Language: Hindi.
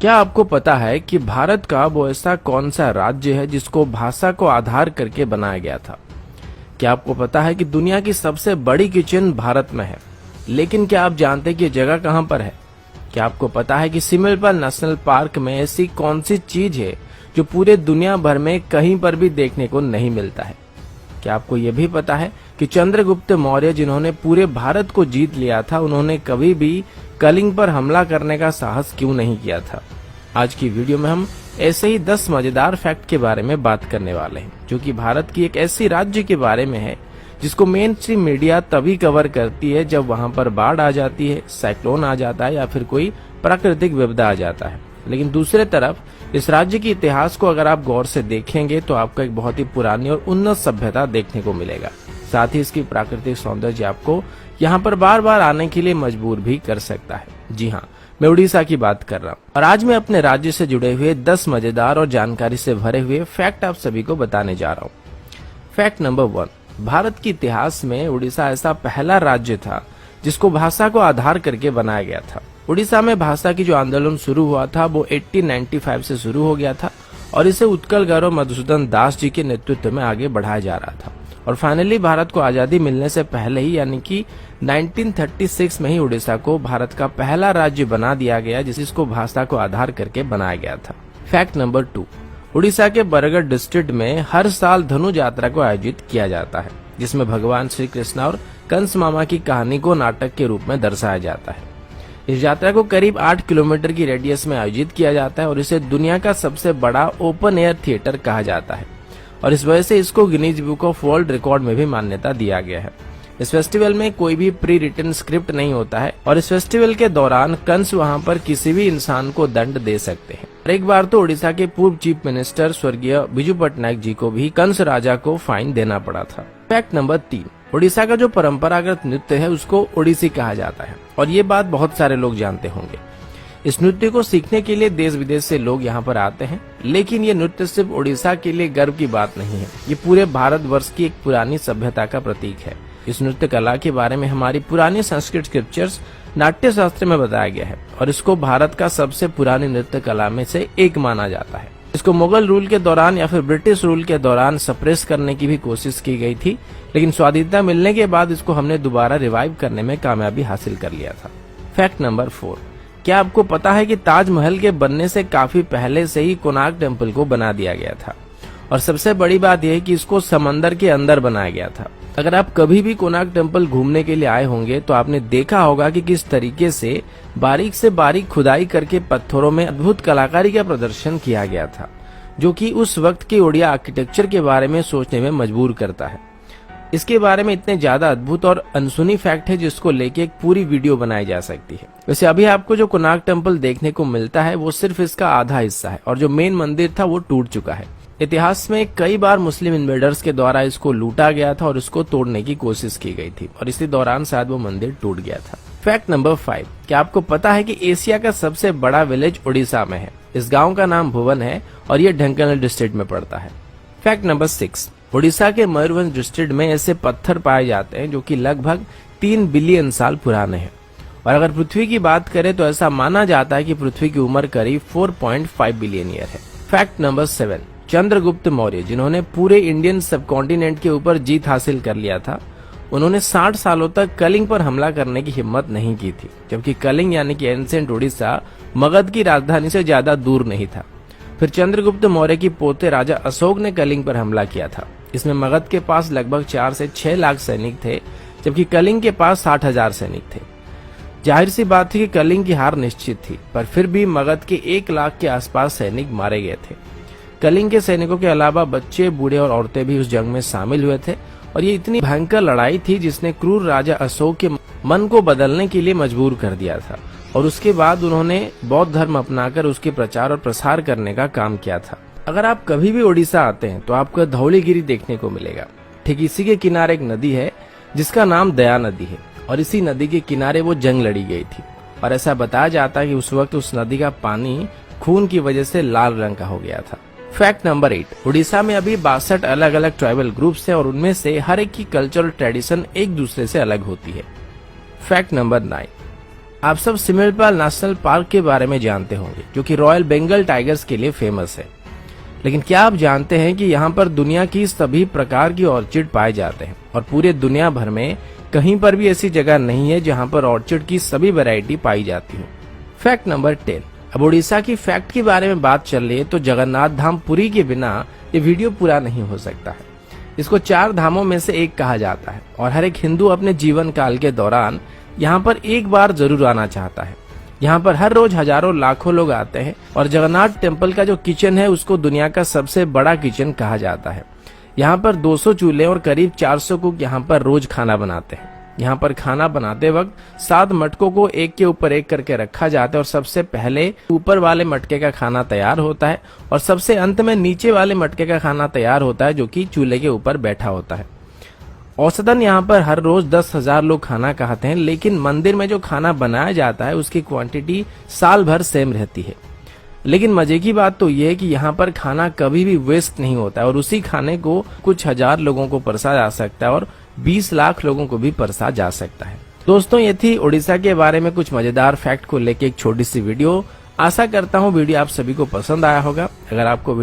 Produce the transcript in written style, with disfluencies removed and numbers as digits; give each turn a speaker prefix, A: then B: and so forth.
A: क्या आपको पता है कि भारत का वो ऐसा कौन सा राज्य है जिसको भाषा को आधार करके बनाया गया था? क्या आपको पता है कि दुनिया की सबसे बड़ी किचन भारत में है, लेकिन क्या आप जानते हैं कि ये जगह कहाँ पर है? क्या आपको पता है कि सिमलपाल नेशनल पार्क में ऐसी कौन सी चीज है जो पूरे दुनिया भर में कहीं पर भी देखने को नहीं मिलता है? क्या आपको ये भी पता है कि चंद्रगुप्त मौर्य, जिन्होंने पूरे भारत को जीत लिया था, उन्होंने कभी भी कलिंग पर हमला करने का साहस क्यों नहीं किया था? आज की वीडियो में हम ऐसे ही 10 मजेदार फैक्ट के बारे में बात करने वाले हैं, जो कि भारत की एक ऐसी राज्य के बारे में है जिसको मेन स्ट्रीम मीडिया तभी कवर करती है जब वहां पर बाढ़ आ जाती है, साइक्लोन आ जाता है या फिर कोई प्राकृतिक विपदा आ जाता है। लेकिन दूसरे तरफ इस राज्य के इतिहास को अगर आप गौर से देखेंगे तो आपको एक बहुत ही पुरानी और उन्नत सभ्यता देखने को मिलेगा। साथ ही इसकी प्राकृतिक सौंदर्य आपको यहाँ पर बार बार आने के लिए मजबूर भी कर सकता है। जी हाँ, मैं उड़ीसा की बात कर रहा हूँ और आज मैं अपने राज्य से जुड़े हुए 10 मजेदार और जानकारी से भरे हुए फैक्ट आप सभी को बताने जा रहा हूँ। फैक्ट नंबर 1, भारत के इतिहास में उड़ीसा ऐसा पहला राज्य था जिसको भाषा को आधार करके बनाया गया था। उड़ीसा में भाषा की जो आंदोलन शुरू हुआ था वो 1895 से शुरू हो गया था और इसे उत्कल गौरव मधुसूदन दास जी के नेतृत्व में आगे बढ़ाया जा रहा था। और फाइनली भारत को आजादी मिलने से पहले ही, यानी कि 1936 में ही उड़ीसा को भारत का पहला राज्य बना दिया गया जिसको भाषा को आधार करके बनाया गया था। फैक्ट नंबर 2, उड़ीसा के बरगढ़ डिस्ट्रिक्ट में हर साल धनु यात्रा को आयोजित किया जाता है, जिसमें भगवान श्री कृष्ण और कंस मामा की कहानी को नाटक के रूप में दर्शाया जाता है। इस यात्रा को करीब 8 किलोमीटर की रेडियस में आयोजित किया जाता है और इसे दुनिया का सबसे बड़ा ओपन एयर थिएटर कहा जाता है और इस वजह से इसको Guinness book of world record में भी मान्यता दिया गया है। इस फेस्टिवल में कोई भी प्री रिटन स्क्रिप्ट नहीं होता है और इस फेस्टिवल के दौरान कंस वहां पर किसी भी इंसान को दंड दे सकते हैं। और एक बार तो उड़ीसा के पूर्व चीफ मिनिस्टर स्वर्गीय बिजू पटनायक जी को भी कंस राजा को फाइन देना पड़ा था। फैक्ट नंबर 3, उड़ीसा का जो परंपरागत नृत्य है उसको ओडिसी कहा जाता है और ये बात बहुत सारे लोग जानते होंगे। इस नृत्य को सीखने के लिए देश विदेश से लोग यहाँ पर आते हैं, लेकिन ये नृत्य सिर्फ उड़ीसा के लिए गर्व की बात नहीं है, ये पूरे भारतवर्ष की एक पुरानी सभ्यता का प्रतीक है। इस नृत्य कला के बारे में हमारी पुरानी संस्कृत स्क्रिप्चर्स नाट्य शास्त्र में बताया गया है और इसको भारत का सबसे पुरानी नृत्य कला में से एक माना जाता है। इसको मुगल रूल के दौरान या फिर ब्रिटिश रूल के दौरान सप्रेस करने की भी कोशिश की गई थी, लेकिन स्वाधीनता मिलने के बाद इसको हमने दोबारा रिवाइव करने में कामयाबी हासिल कर लिया था। फैक्ट नंबर 4, क्या आपको पता है कि ताजमहल के बनने से काफी पहले से ही कोणार्क टेम्पल को बना दिया गया था और सबसे बड़ी बात यह है कि इसको समंदर के अंदर बनाया गया था। अगर आप कभी भी कोणार्क टेम्पल घूमने के लिए आए होंगे तो आपने देखा होगा कि किस तरीके से बारीक खुदाई करके पत्थरों में अद्भुत कलाकारी का प्रदर्शन किया गया था, जो कि उस वक्त के ओडिया आर्किटेक्चर के बारे में सोचने में मजबूर करता है। इसके बारे में इतने ज्यादा अद्भुत और अनसुनी फैक्ट है जिसको लेके एक पूरी वीडियो बनाई जा सकती है। वैसे अभी आपको जो कोणार्क टेम्पल देखने को मिलता है वो सिर्फ इसका आधा हिस्सा है और जो मेन मंदिर था वो टूट चुका है। इतिहास में कई बार मुस्लिम इन्वेडर्स के द्वारा इसको लूटा गया था और इसको तोड़ने की कोशिश की गई थी और इसी दौरान शायद वो मंदिर टूट गया था। फैक्ट नंबर 5, क्या आपको पता है कि एशिया का सबसे बड़ा विलेज उड़ीसा में है? इस गाँव का नाम भुवन है और ये ढेंकानाल डिस्ट्रिक्ट में पड़ता है। फैक्ट नंबर 6, उड़ीसा के मयूरभंज डिस्ट्रिक्ट में ऐसे पत्थर पाए जाते हैं जो कि लगभग 3 बिलियन साल पुराने हैं और अगर पृथ्वी की बात करें तो ऐसा माना जाता है कि पृथ्वी की उम्र करीब 4.5 बिलियन ईयर है। फैक्ट नंबर 7, चंद्रगुप्त मौर्य, जिन्होंने पूरे इंडियन सब कॉन्टिनेंट के ऊपर जीत हासिल कर लिया था, उन्होंने 60 सालों तक कलिंग पर हमला करने की हिम्मत नहीं की थी, जबकि कलिंग यानी कि एंसेंट उड़ीसा मगध की राजधानी से ज्यादा दूर नहीं था। फिर चंद्रगुप्त मौर्य की पोते राजा अशोक ने कलिंग पर हमला किया था। इसमें मगध के पास लगभग 4 से 6 लाख सैनिक थे, जबकि कलिंग के पास 60,000 सैनिक थे। जाहिर सी बात थी कि कलिंग की हार निश्चित थी, पर फिर भी मगध के 1 लाख के आसपास सैनिक मारे गए थे। कलिंग के सैनिकों के अलावा बच्चे, बूढ़े और औरतें भी उस जंग में शामिल हुए थे और ये इतनी भयंकर लड़ाई थी जिसने क्रूर राजा अशोक के मन को बदलने के लिए मजबूर कर दिया था और उसके बाद उन्होंने बौद्ध धर्म अपनाकर उसके प्रचार और प्रसार करने का काम किया था। अगर आप कभी भी उड़ीसा आते हैं तो आपको धौलीगिरी देखने को मिलेगा। ठीक इसी के किनारे एक नदी है जिसका नाम दया नदी है और इसी नदी के किनारे वो जंग लड़ी गई थी और ऐसा बताया जाता है कि उस वक्त उस नदी का पानी खून की वजह से लाल रंग का हो गया था। फैक्ट नंबर 8, उड़ीसा में अभी 62 अलग अलग ट्राइबल ग्रुप्स हैं और उनमें से हर एक की कल्चरल ट्रेडिशन एक दूसरे से अलग होती है। फैक्ट नंबर 9, आप सब सिमलपाल नेशनल पार्क के बारे में जानते होंगे, जो कि रॉयल बंगाल टाइगर्स के लिए फेमस है। लेकिन क्या आप जानते हैं कि यहाँ पर दुनिया की सभी प्रकार की ऑर्चिड पाए जाते हैं और पूरे दुनिया भर में कहीं पर भी ऐसी जगह नहीं है जहाँ पर ऑर्चिड की सभी वैरायटी पाई जाती हो। Fact number 10। अब उड़ीसा की फैक्ट के बारे में बात चल रही है तो जगन्नाथ धाम पुरी के बिना ये वीडियो पूरा नहीं हो सकता है। इसको 4 धामों में से एक कहा जाता है और हर एक हिंदू अपने जीवन काल के दौरान यहाँ पर एक बार जरूर आना चाहता है। यहाँ पर हर रोज हजारों लाखों लोग आते हैं और जगन्नाथ टेम्पल का जो किचन है उसको दुनिया का सबसे बड़ा किचन कहा जाता है। यहाँ पर 200 चूल्हे और करीब 400 कुक यहाँ पर रोज खाना बनाते हैं। यहाँ पर खाना बनाते वक्त 7 मटकों को एक के ऊपर एक करके रखा जाता है और सबसे पहले ऊपर वाले मटके का खाना तैयार होता है और सबसे अंत में नीचे वाले मटके का खाना तैयार होता है, जो कि चूल्हे के ऊपर बैठा होता है। औसतन यहाँ पर हर रोज 10,000 लोग खाना खाते हैं, लेकिन मंदिर में जो खाना बनाया जाता है उसकी क्वांटिटी साल भर सेम रहती है। लेकिन मजे की बात तो ये है कि यहाँ पर खाना कभी भी वेस्ट नहीं होता है और उसी खाने को कुछ हजार लोगों को परसा जा सकता है और 20 लाख लोगों को भी परसा जा सकता है। दोस्तों, ये थी उड़ीसा के बारे में कुछ मजेदार फैक्ट को लेके एक छोटी सी वीडियो। आशा करता हूँ वीडियो आप सभी को पसंद आया होगा। अगर आपको